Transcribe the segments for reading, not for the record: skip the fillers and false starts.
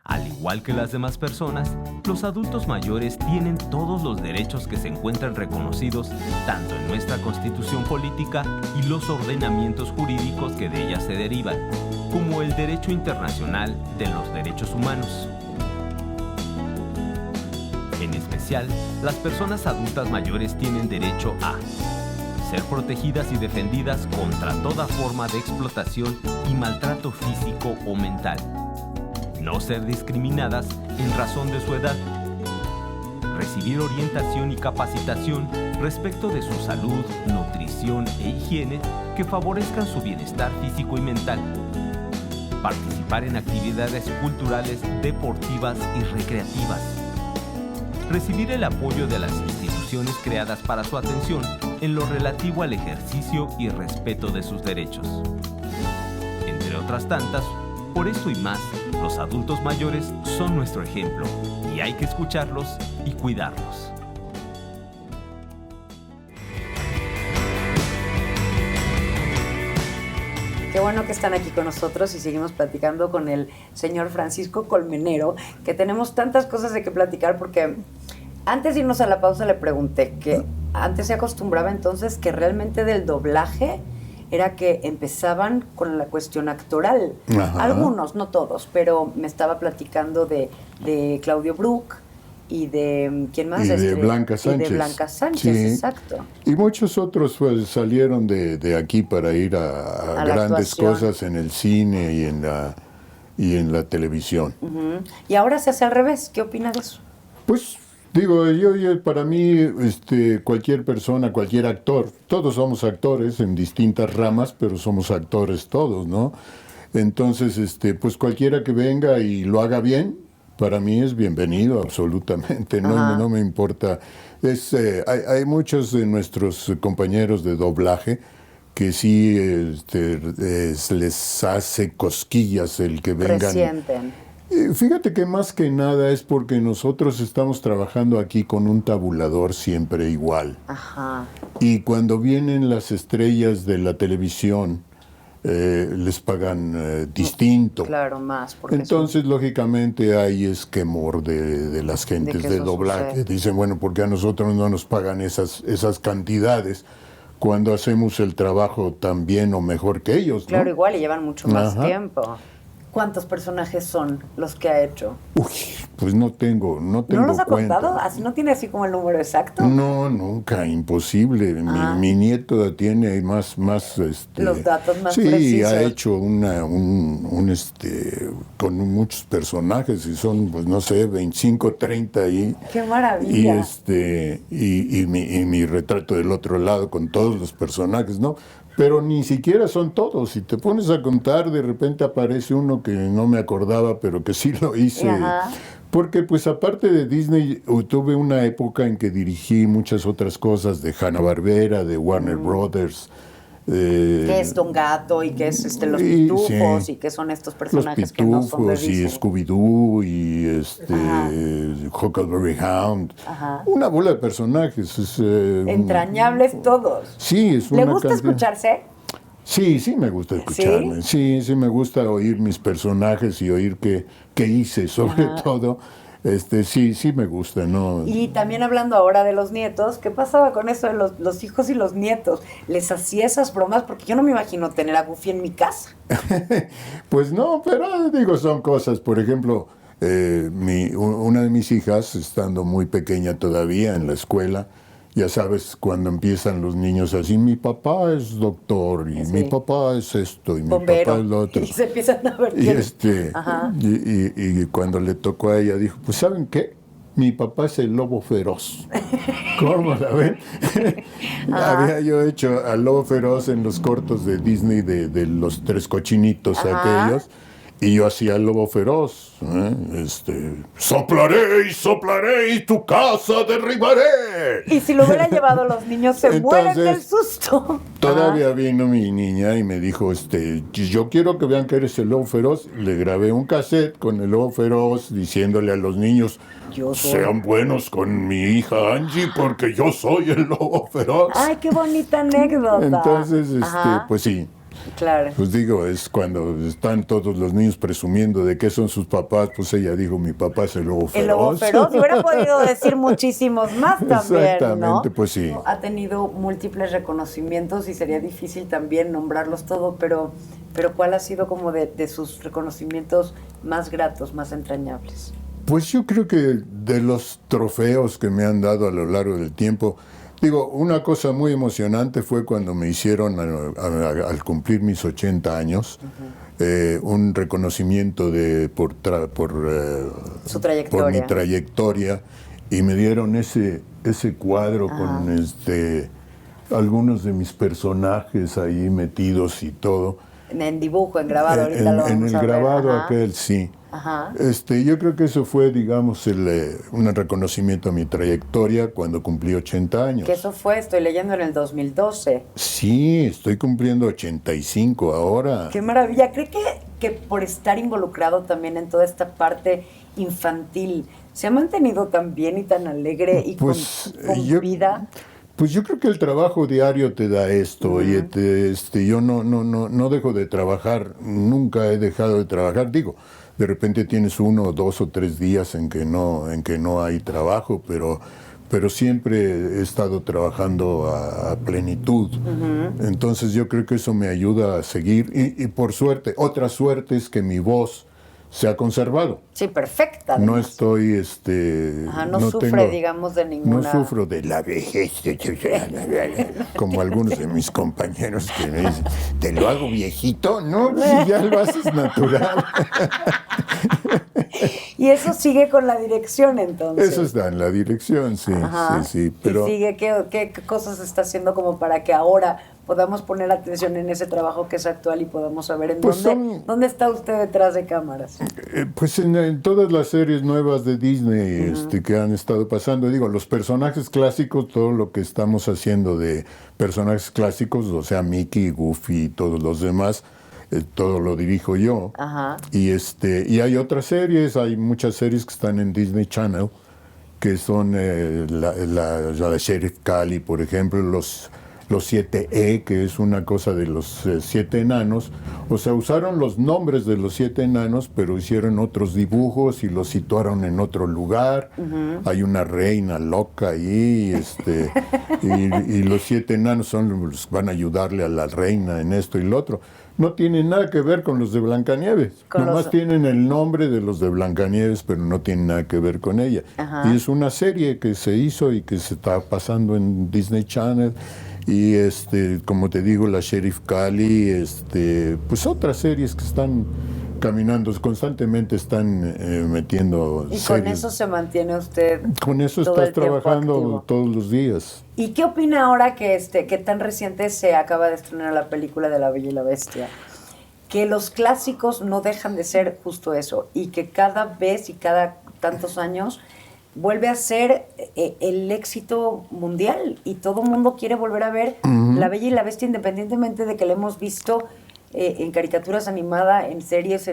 Al igual que las demás personas, los adultos mayores tienen todos los derechos que se encuentran reconocidos tanto en nuestra Constitución política y los ordenamientos jurídicos que de ella se derivan, como el derecho internacional de los derechos humanos. En especial, las personas adultas mayores tienen derecho a ser protegidas y defendidas contra toda forma de explotación y maltrato físico o mental. No ser discriminadas en razón de su edad. Recibir orientación y capacitación respecto de su salud, nutrición e higiene que favorezcan su bienestar físico y mental. Participar en actividades culturales, deportivas y recreativas. Recibir el apoyo de las instituciones creadas para su atención en lo relativo al ejercicio y respeto de sus derechos. Entre otras tantas, por esto y más, los adultos mayores son nuestro ejemplo y hay que escucharlos y cuidarlos. Qué bueno que están aquí con nosotros y seguimos platicando con el señor Francisco Colmenero, que tenemos tantas cosas de que platicar porque antes de irnos a la pausa le pregunté que antes se acostumbraba entonces que realmente del doblaje era que empezaban con la cuestión actoral. Ajá. Algunos, no todos, pero me estaba platicando de Claudio Brook y de ¿quién más? Y de Blanca Sánchez. Y de Blanca Sánchez, sí. Exacto. Y muchos otros pues, salieron de aquí para ir a grandes cosas en el cine y en la televisión. Uh-huh. Y ahora se hace al revés. ¿Qué opina de eso? Pues digo, yo para mí cualquier persona, cualquier actor, todos somos actores en distintas ramas, pero somos actores todos, ¿no? Entonces, pues cualquiera que venga y lo haga bien, para mí es bienvenido absolutamente, no me importa. Hay muchos de nuestros compañeros de doblaje que sí les hace cosquillas el que vengan. Resienten. Fíjate que más que nada es porque nosotros estamos trabajando aquí con un tabulador siempre igual. Ajá. Y cuando vienen las estrellas de la televisión, les pagan distinto. Claro, más. Entonces, lógicamente, hay esquemor de las gentes de doblaje. Sucede. Dicen, bueno, ¿por qué a nosotros no nos pagan esas cantidades cuando hacemos el trabajo tan bien o mejor que ellos? Claro, ¿no? Igual, y llevan mucho más tiempo. ¿Cuántos personajes son los que ha hecho? Uy, pues no tengo ¿No los ha contado? ¿Así no tiene así como el número exacto? No, nunca, imposible. Mi nieto tiene más los datos más precisos. Sí, ha hecho con muchos personajes y son, pues no sé, 25, 30 ahí. ¡Qué maravilla! Y mi retrato del otro lado con todos los personajes, ¿no? Pero ni siquiera son todos. Si te pones a contar, de repente aparece uno que no me acordaba, pero que sí lo hice. Ajá. Porque, pues, aparte de Disney, tuve una época en que dirigí muchas otras cosas de Hanna-Barbera, de Warner Brothers. ¿Qué es Don Gato y qué es los Pitufos y qué son estos personajes que no son de Disney? Y Scooby-Doo y Huckleberry Hound. Ajá. Una bola de personajes. Entrañables todos. Sí, es una ¿Le gusta escucharse? Sí, me gusta escucharme. Sí, me gusta oír mis personajes y oír qué hice, sobre todo. Sí me gusta, ¿no? Y también hablando ahora de los nietos, ¿qué pasaba con eso de los hijos y los nietos? ¿Les hacía esas bromas? Porque yo no me imagino tener a Goofy en mi casa. Pues no, pero digo, son cosas, por ejemplo, una de mis hijas, estando muy pequeña todavía en la escuela, ya sabes, cuando empiezan los niños así, mi papá es doctor, y mi papá es esto, y bombero, mi papá es lo otro. Y se empiezan a ver. Y cuando le tocó a ella, dijo, pues ¿saben qué? Mi papá es el lobo feroz. ¿Cómo la ven? Había yo hecho al lobo feroz en los cortos de Disney de los tres cochinitos aquellos. Y yo hacía el lobo feroz. Soplaré y tu casa derribaré. Y si lo hubieran llevado los niños, se mueren del susto. Todavía vino mi niña y me dijo, yo quiero que vean que eres el lobo feroz. Le grabé un cassette con el lobo feroz diciéndole a los niños, sean buenos con mi hija Angie porque yo soy el lobo feroz. Ay, qué bonita anécdota. Entonces, pues sí. Claro. Pues digo, es cuando están todos los niños presumiendo de qué son sus papás, pues ella dijo, mi papá es el lobo feroz. El lobo feroz, y hubiera podido decir muchísimos más también, Exactamente, ¿no? pues sí. Ha tenido múltiples reconocimientos y sería difícil también nombrarlos todos, pero ¿cuál ha sido como de sus reconocimientos más gratos, más entrañables? Pues yo creo que de los trofeos que me han dado a lo largo del tiempo, digo, una cosa muy emocionante fue cuando me hicieron, al cumplir mis 80 años, un reconocimiento Su trayectoria. por mi trayectoria, y me dieron ese cuadro con algunos de mis ajá, ahí metidos y todo. En dibujo, en grabado, ahorita lo vamos en el a ver. grabado Ajá. aquel, sí. Ajá. Yo creo que eso fue, digamos, un reconocimiento a mi trayectoria cuando cumplí 80 años. Que eso fue, estoy leyendo, en el 2012. Sí, estoy cumpliendo 85 ahora. ¡Qué maravilla! ¿Cree que por estar involucrado también en toda esta parte infantil, se ha mantenido tan bien y tan alegre y con vida? Pues yo creo que el trabajo diario te da esto. Y yo no dejo de trabajar, nunca he dejado de trabajar. Digo, de repente tienes 1, 2 o 3 días en que no hay trabajo, pero siempre he estado trabajando a plenitud. Entonces yo creo que eso me ayuda a seguir. Y por suerte, otra suerte es que mi voz se ha conservado. Sí, perfecta. No además. estoy, no sufre, digamos, de ninguna... No sufro de la vejez, como algunos de mis compañeros que me dicen, ¿te lo hago viejito? No, si ya lo haces natural. Y eso sigue con la dirección, entonces. Eso está en la dirección, sí, sí. Pero... ¿Y sigue qué cosas está haciendo como para que ahora podamos poner atención en ese trabajo que es actual y podamos saber en dónde está usted detrás de cámaras? Pues en todas las series nuevas de Disney que han estado pasando, digo, los personajes clásicos, todo lo que estamos haciendo de personajes clásicos, o sea, Mickey, Goofy y todos los demás, todo lo dirijo yo. Ajá. Y hay otras series, hay muchas series que están en Disney Channel, que son la Sheriff Cali, por ejemplo, los 7E, que es una cosa de los 7 enanos. O sea, usaron los nombres de los 7 enanos, pero hicieron otros dibujos y los situaron en otro lugar. Hay una reina loca ahí, y los 7 enanos van a ayudarle a la reina en esto y lo otro. No tienen nada que ver con los de Blancanieves. Nomás tienen el nombre de los de Blancanieves, pero no tienen nada que ver con ella. Ajá. Y es una serie que se hizo y que se está pasando en Disney Channel. Y como te digo, la Sheriff Cali, pues otras series que están caminando, constantemente están metiendo ¿Y series. con eso se mantiene usted? Con eso todo estás el tiempo trabajando activo? todos los días. ¿Y qué opina ahora que tan reciente se acaba de estrenar la película de La Bella y la Bestia? Que los clásicos no dejan de ser justo eso, y que cada vez y cada tantos años vuelve a ser el éxito mundial, y todo el mundo quiere volver a ver La Bella y la Bestia, independientemente de que la hemos visto en caricaturas animadas, en series,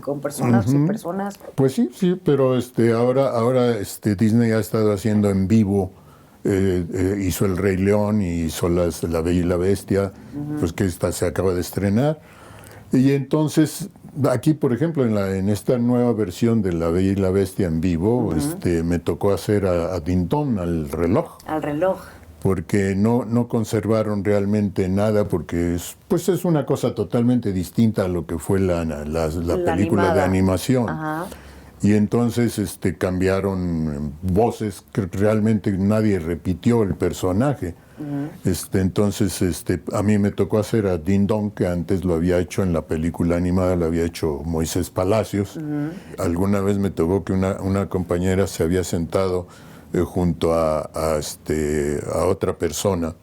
con personas, sin personas. Pues sí, pero ahora Disney ha estado haciendo en vivo, hizo El Rey León y hizo La Bella y la Bestia, pues que se acaba de estrenar. Y entonces, aquí, por ejemplo, en esta nueva versión de La Bella y la Bestia en vivo, me tocó hacer a Din Don, al reloj. Al reloj. Porque no conservaron realmente nada, porque es una cosa totalmente distinta a lo que fue la película animada. de animación. Ajá. Y entonces cambiaron voces, que realmente nadie repitió el personaje. Entonces a mí me tocó hacer a Din Don, que antes lo había hecho en la película animada, lo había hecho Moisés Palacios. Alguna vez me tocó que una compañera se había sentado junto a otra persona,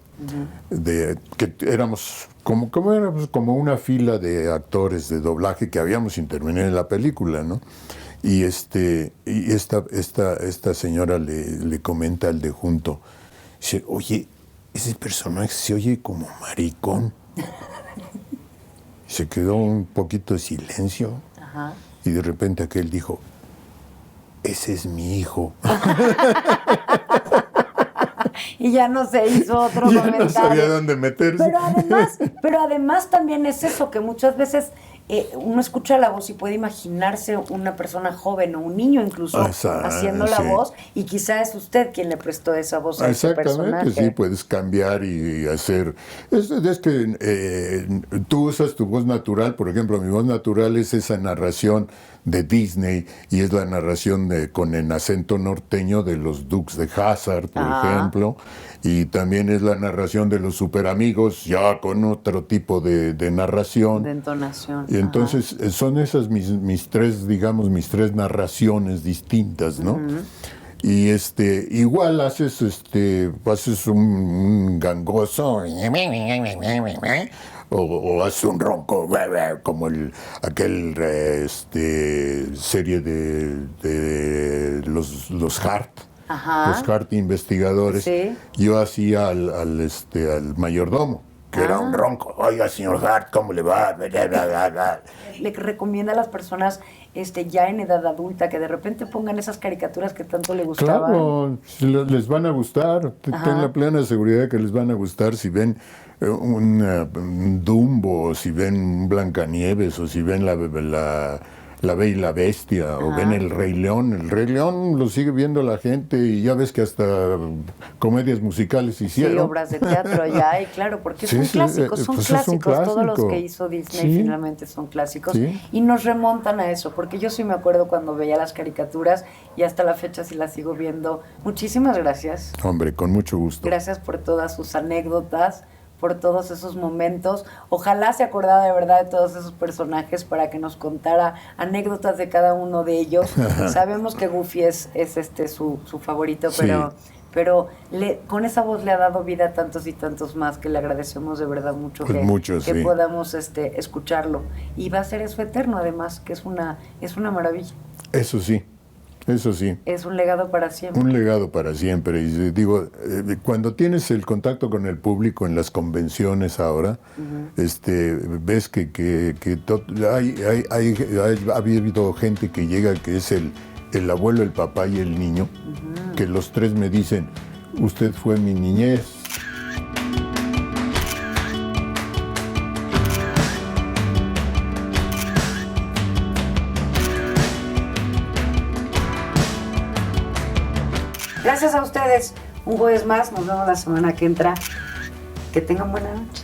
que éramos como una fila de actores de doblaje que habíamos intervenido en la película, ¿no? Y esta señora le comenta al de junto, dice, oye, ese personaje se oye como maricón. Se quedó un poquito de silencio. Ajá. Y de repente aquel dijo, ese es mi hijo. y ya no se hizo otro Ya comentario. no sabía dónde meterse. Pero además también es eso, que muchas veces uno escucha la voz y puede imaginarse una persona joven o un niño incluso haciendo la voz, y quizá es usted quien le prestó esa voz a ese personaje. Exactamente, sí, puedes cambiar y hacer... Es que tú usas tu voz natural, por ejemplo, mi voz natural es esa narración de Disney y es la narración con el acento norteño de los Dukes de Hazzard, por ejemplo, y también es la narración de los Superamigos, ya con otro tipo de narración. De entonación. Y entonces son esas mis tres, digamos, mis tres narraciones distintas, ¿no? Y igual haces un gangoso o haces un ronco como aquel serie de los Hart. Los Hart investigadores. Sí. Yo hacía al mayordomo, que era un ronco. Oiga, señor Hart, ¿cómo le va? Le recomienda a las personas ya en edad adulta que de repente pongan esas caricaturas que tanto le gustaban. Claro, les van a gustar. Ten la plena seguridad que les van a gustar si ven un Dumbo, o si ven un Blancanieves, o si ven la Bella y la Bestia, o ven El Rey León. El Rey León lo sigue viendo la gente y ya ves que hasta comedias musicales hicieron. Sí, obras de teatro ya hay, claro, porque son clásicos, son clásicos. Todos los que hizo Disney finalmente son clásicos y nos remontan a eso, porque yo sí me acuerdo cuando veía las caricaturas y hasta la fecha sí las sigo viendo. Muchísimas gracias. Hombre, con mucho gusto. Gracias por todas sus anécdotas, por todos esos momentos. Ojalá se acordara de verdad de todos esos personajes para que nos contara anécdotas de cada uno de ellos. Sabemos que Goofy es su favorito, pero con esa voz le ha dado vida a tantos y tantos más que le agradecemos de verdad mucho que podamos escucharlo. Y va a ser eso eterno, además, que es una maravilla. Eso sí. Eso sí. Es un legado para siempre. Un legado para siempre. Y digo, cuando tienes el contacto con el público en las convenciones ahora, ves que ha habido gente que llega, que es el abuelo, el papá y el niño, que los tres me dicen, usted fue mi niñez. Gracias a ustedes. Un jueves más. Nos vemos la semana que entra. Que tengan buena noche.